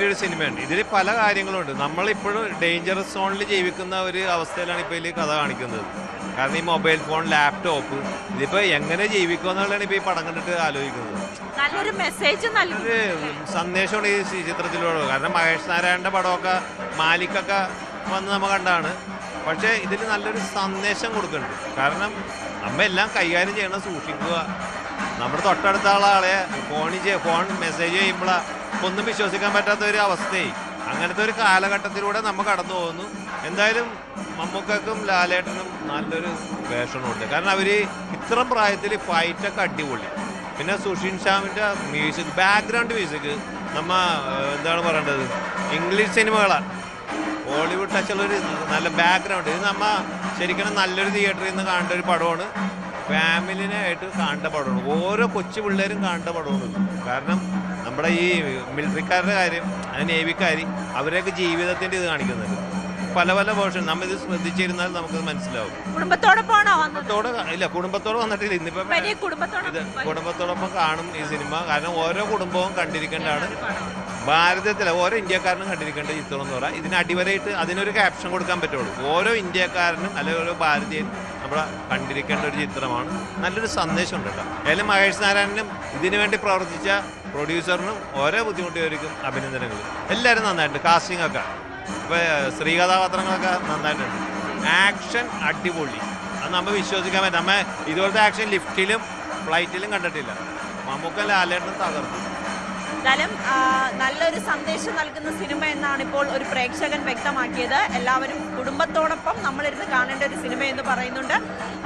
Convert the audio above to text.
നല്ലൊരു സിനിമയാണ്. ഇതിൽ പല കാര്യങ്ങളുണ്ട്. നമ്മളിപ്പോഴും ഡേഞ്ചറസ് സോണിൽ ജീവിക്കുന്ന ഒരു അവസ്ഥയിലാണ് ഇപ്പോൾ ഇതിൽ കഥ കാണിക്കുന്നത്. കാരണം ഈ മൊബൈൽ ഫോൺ, ലാപ്ടോപ്പ്, ഇതിപ്പോൾ എങ്ങനെ ജീവിക്കുക എന്നുള്ളതാണ് ഇപ്പോൾ ഈ പടം കണ്ടിട്ട് ആലോചിക്കുന്നത്. നല്ലൊരു മെസ്സേജ് ഒരു സന്ദേശമാണ് ഈ ചിത്രത്തിലൂടെ. കാരണം മഹേഷ് നാരായണൻ്റെ പടമൊക്കെ മാലിക്കൊക്കെ വന്ന് നമ്മൾ കണ്ടാണ്. പക്ഷേ ഇതിൽ നല്ലൊരു സന്ദേശം കൊടുക്കുന്നുണ്ട്. കാരണം നമ്മ എല്ലാം കൈകാര്യം ചെയ്യണം, സൂക്ഷിക്കുക. നമ്മുടെ തൊട്ടടുത്ത ആളെ ഫോൺ മെസ്സേജ് ചെയ്യുമ്പോഴാണ് ഒന്നും വിശ്വസിക്കാൻ പറ്റാത്ത ഒരു അവസ്ഥയായി. അങ്ങനത്തെ ഒരു കാലഘട്ടത്തിലൂടെ നമ്മൾ കടന്നു പോകുന്നു. എന്തായാലും മമ്മൂക്കും ലാലേട്ടനും നല്ലൊരു വേഷമുണ്ട്. കാരണം അവർ ഇത്രയും പ്രായത്തിൽ ഫൈറ്റൊക്കെ അടിപൊളി. പിന്നെ സുഷിൻ ശ്യാമിൻ്റെ മ്യൂസിക്, ബാക്ക്ഗ്രൗണ്ട് മ്യൂസിക് നമ്മ എന്താണ് പറയേണ്ടത്, ഇംഗ്ലീഷ് സിനിമകളാണ്. ഹോളിവുഡ് ടച്ചുള്ളൊരു നല്ല ബാക്ക്ഗ്രൗണ്ട്. ഇത് നമ്മ ശരിക്കും നല്ലൊരു തിയേറ്ററിൽ നിന്ന് കാണേണ്ട ഒരു പടമാണ്. ഫാമിലിനായിട്ട് കാണേണ്ട പടമാണ്. ഓരോ കൊച്ചു പിള്ളേരും കാണേണ്ട പടമാണ്. കാരണം നമ്മുടെ ഈ മിലിറ്ററിക്കാരുടെ കാര്യം, നേവിക്കാർ, അവരെയൊക്കെ ജീവിതത്തിൻ്റെ ഇത് കാണിക്കുന്നുണ്ട്. പല പല വേർഷൻ നമ്മിത് ശ്രദ്ധിച്ചിരുന്നാൽ നമുക്കത് മനസ്സിലാവും. കുടുംബത്തോടെ വന്നിട്ടില്ല. ഇന്നിപ്പോ ഇത് കുടുംബത്തോടൊപ്പം കാണും ഈ സിനിമ. കാരണം ഓരോ കുടുംബവും കണ്ടിരിക്കേണ്ടതാണ്. ഭാരതത്തിലെ ഓരോ ഇന്ത്യക്കാരനും കണ്ടിരിക്കേണ്ട ചിത്രം എന്ന് പറയാം. ഇതിന് അടിവരയിട്ട് അതിനൊരു ക്യാപ്ഷൻ കൊടുക്കാൻ പറ്റുള്ളൂ. ഓരോ ഇന്ത്യക്കാരനും അല്ലെങ്കിൽ ഓരോ ഭാരതീയനും നമ്മളെ കണ്ടിരിക്കേണ്ട ഒരു ചിത്രമാണ്. നല്ലൊരു സന്ദേശമുണ്ട് കേട്ടോ. ഏതായാലും മഹേഷ് നാരായണനും ഇതിനു വേണ്ടി പ്രവർത്തിച്ച പ്രൊഡ്യൂസറിനും ഓരോ ബുദ്ധിമുട്ടിയവർക്കും അഭിനന്ദനങ്ങൾ. എല്ലാവരും നന്നായിട്ടുണ്ട്. കാസ്റ്റിംഗ് ഒക്കെ ഇപ്പോൾ സ്ത്രീകഥാപാത്രങ്ങളൊക്കെ നന്നായിട്ടുണ്ട്. ആക്ഷൻ അടിപൊളി. അത് നമ്മൾ വിശ്വസിക്കാൻ പറ്റും. നമ്മൾ ഇതുപോലത്തെ ആക്ഷൻ ലിഫ്റ്റിലും ഫ്ലൈറ്റിലും കണ്ടിട്ടില്ല. മമ്മൂക്ക ലാലേട്ടനും തകർത്തു. എന്തായാലും നല്ലൊരു സന്ദേശം നൽകുന്ന സിനിമ എന്നാണ് ഇപ്പോൾ ഒരു പ്രേക്ഷകൻ വ്യക്തമാക്കിയത്. എല്ലാവരും കുടുംബത്തോടൊപ്പം നമ്മളിരുന്ന് കാണേണ്ട ഒരു സിനിമ എന്ന് പറയുന്നുണ്ട്.